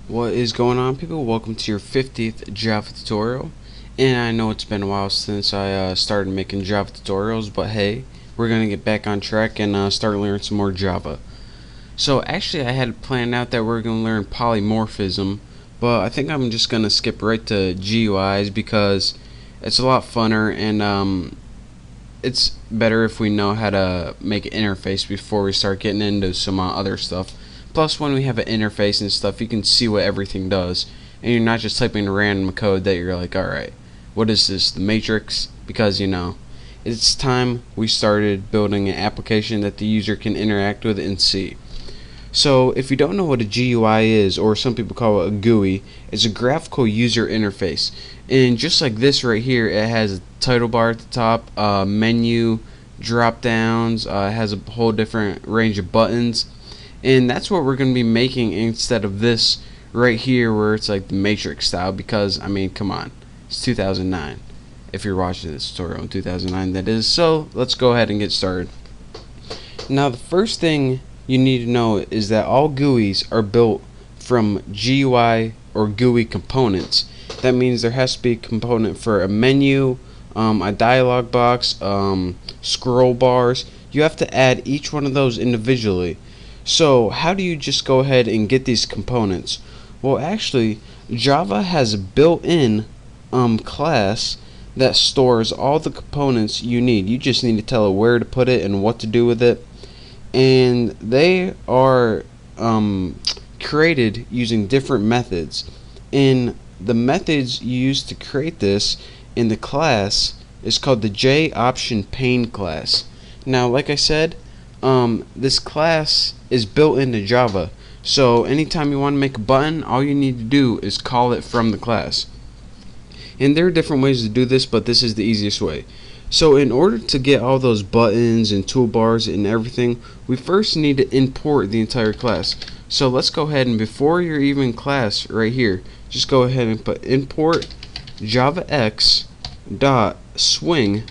What is going on, people? Welcome to your 50th Java tutorial. And I know it's been a while since I started making Java tutorials, but hey, we're going to get back on track and start learning some more Java. So actually I had planned out that we're going to learn polymorphism, but I think I'm just going to skip right to GUIs because it's a lot funner and it's better if we know how to make an interface before we start getting into some other stuff. Plus, when we have an interface and stuff, you can see what everything does, and you're not just typing random code that you're like, alright, what is this, the matrix? Because, it's time we started building an application that the user can interact with and see. So, if you don't know what a GUI is, or some people call it a GUI, it's a graphical user interface. And just like this right here, it has a title bar at the top, menu, drop downs, it has a whole different range of buttons. And that's what we're going to be making instead of this right here where it's like the matrix style, because I mean, come on, it's 2009 if you're watching this tutorial in 2009, that is. So let's go ahead and get started. Now the first thing you need to know is that all GUIs are built from GUI or GUI components. That means there has to be a component for a menu, a dialog box, scroll bars. You have to add each one of those individually. So how do you just go ahead and get these components? Well, actually, Java has a built-in class that stores all the components you need. You just need to tell it where to put it and what to do with it. And they are created using different methods. And the methods you use to create this in the class is called the JOptionPane class. Now, like I said, this class is built into Java, so anytime you want to make a button, all you need to do is call it from the class. And there are different ways to do this, but this is the easiest way. So in order to get all those buttons and toolbars and everything, we first need to import the entire class. So let's go ahead and before your even class right here, just go ahead and put import javax dot swing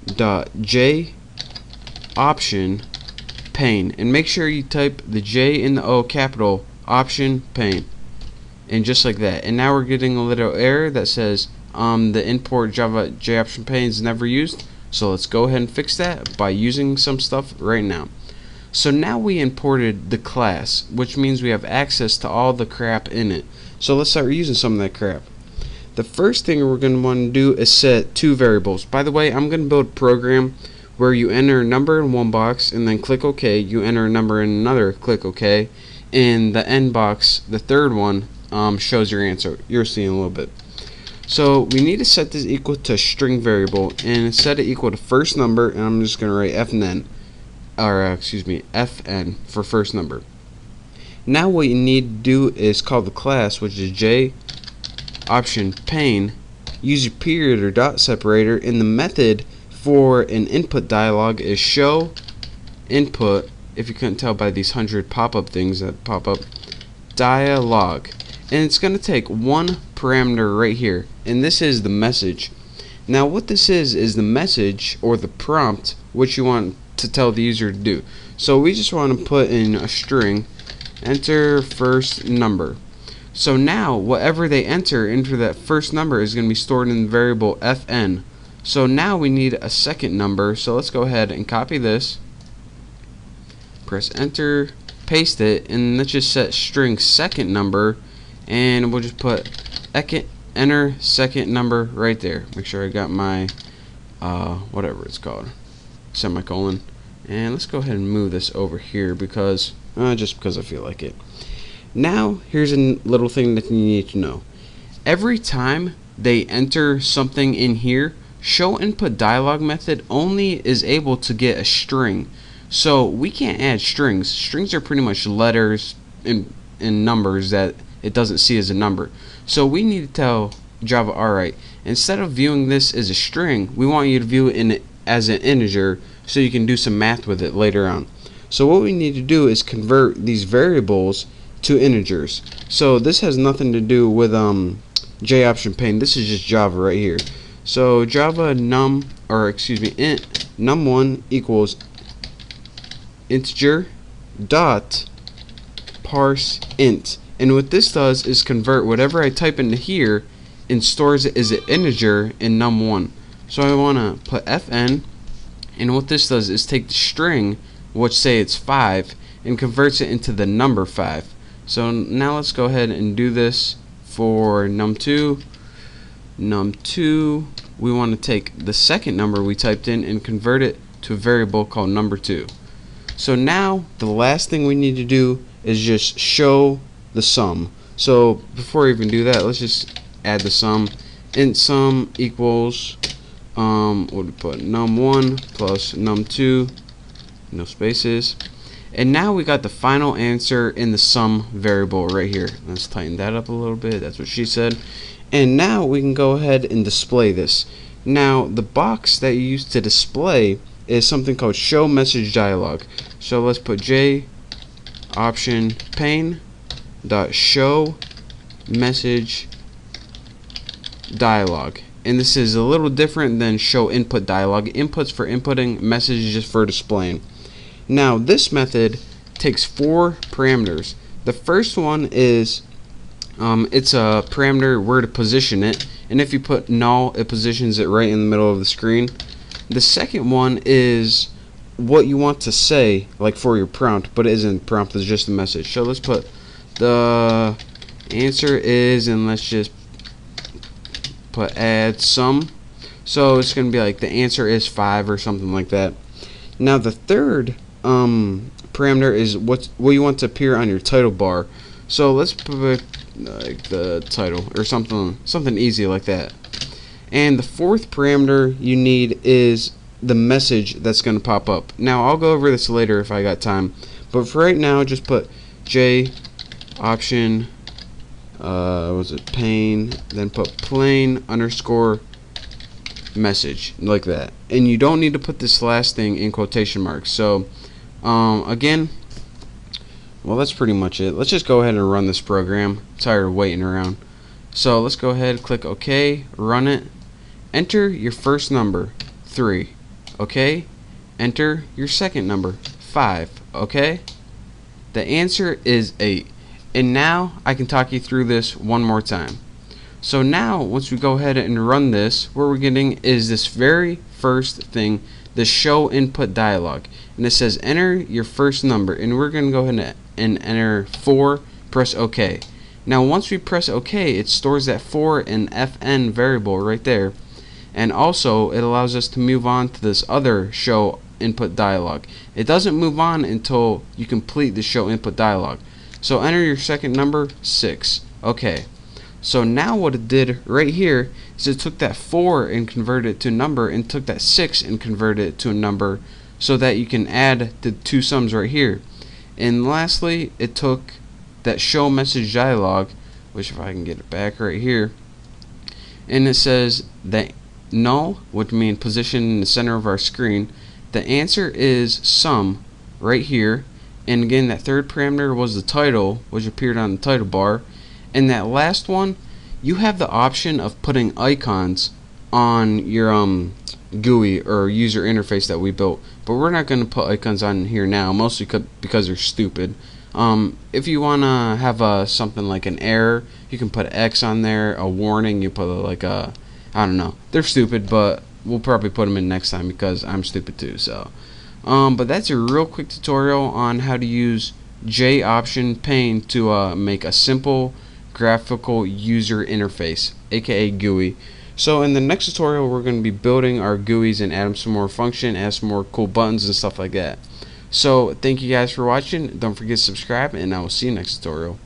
dot j option pane, and make sure you type the J and the O capital option pane, and just like that. And now we're getting a little error that says the import java JOptionPane pane is never used. So let's go ahead and fix that by using some stuff right now. So now we imported the class, which means we have access to all the crap in it. So let's start using some of that crap. The first thing we're going to want to do is set two variables. By the way, I'm going to build a program where you enter a number in one box and then click OK, you enter a number in another, click OK, and the end box, the third one, shows your answer. You'll see in a little bit. So we need to set this equal to a string variable and set it equal to first number, and I'm just going to write fn, or fn for first number. Now what you need to do is call the class, which is JOptionPane, use your period or dot separator, and the method for an input dialog is show input, if you couldn't tell by these 100 pop-up things that pop up, dialog. And it's going to take one parameter right here, and this is the message. Now what this is the message or the prompt which you want to tell the user to do. So we just want to put in a string, enter first number. So now whatever they enter into that first number is going to be stored in the variable fn. So now we need a second number, so let's go ahead and copy this, press enter, paste it, and let's just set string second number, and we'll just put enter second number right there. Make sure I got my whatever it's called, semicolon, and let's go ahead and move this over here because just because I feel like it. Now here's a little thing that you need to know. Every time they enter something in here, show input dialog method only is able to get a string. So we can't add strings. Strings are pretty much letters and numbers that it doesn't see as a number. So we need to tell Java, alright, instead of viewing this as a string, we want you to view it as an integer so you can do some math with it later on. So what we need to do is convert these variables to integers. So this has nothing to do with JOptionPane. This is just Java right here. So Java int num1 equals integer dot parse int, And what this does is convert whatever I type into here and stores it as an integer in num1. So I want to put fn, and what this does is take the string, which say it's 5, and converts it into the number 5. So now let's go ahead and do this for num2. Num2, we want to take the second number we typed in and convert it to a variable called number2. So now the last thing we need to do is just show the sum. So before we even do that, let's just add the sum. Int sum equals what do we put? Num1 plus num2, no spaces. And now we got the final answer in the sum variable right here. Let's tighten that up a little bit. That's what she said. And now we can go ahead and display this. Now the box that you use to display is something called show message dialog. So let's put j option pane dot show message dialog. And this is a little different than show input dialog. Inputs for inputting, messages just for displaying. Now this method takes 4 parameters. The first one is it's a parameter where to position it, and if you put null, it positions it right in the middle of the screen. The second one is what you want to say, like for your prompt, but it isn't prompt, it's just a message. So let's put the answer is, and let's just put add sum. So it's going to be like the answer is 5 or something like that. Now the third parameter is what you want to appear on your title bar. So let's put like the title or something easy like that. And the fourth parameter you need is the message that's going to pop up. Now I'll go over this later if I got time, but for right now just put j option was it pane, then put plain underscore message, like that. And you don't need to put this last thing in quotation marks. So again, well, that's pretty much it. Let's just go ahead and run this program. I'm tired of waiting around. So let's go ahead, click OK, run it. Enter your first number, 3. Okay. Enter your second number, 5. Okay. The answer is 8. And now I can talk you through this one more time. So now once we go ahead and run this, what we're getting is this very first thing, the show input dialog, and it says enter your first number, and we're going to go ahead and enter 4, press OK. Now once we press OK, it stores that 4 in fn variable right there, and also it allows us to move on to this other show input dialog. It doesn't move on until you complete the show input dialog. So enter your second number, 6. Okay. So now what it did right here is it took that 4 and converted it to a number, and took that 6 and converted it to a number, so that you can add the two sums right here. And lastly, it took that show message dialog, which if I can get it back right here, and it says that null, which means position in the center of our screen. The answer is sum right here. And again, that third parameter was the title, which appeared on the title bar. And that last one, you have the option of putting icons on your GUI or user interface that we built, but we're not going to put icons on here now, mostly because they're stupid. If you want to have something like an error, you can put X on there, a warning, you put like a, I don't know, they're stupid, but we'll probably put them in next time because I'm stupid too. So but that's a real quick tutorial on how to use J option pane to make a simple graphical user interface, aka GUI. So in the next tutorial, we're going to be building our GUIs and adding some more function, add some more cool buttons and stuff like that. So thank you guys for watching. Don't forget to subscribe, and I will see you next tutorial.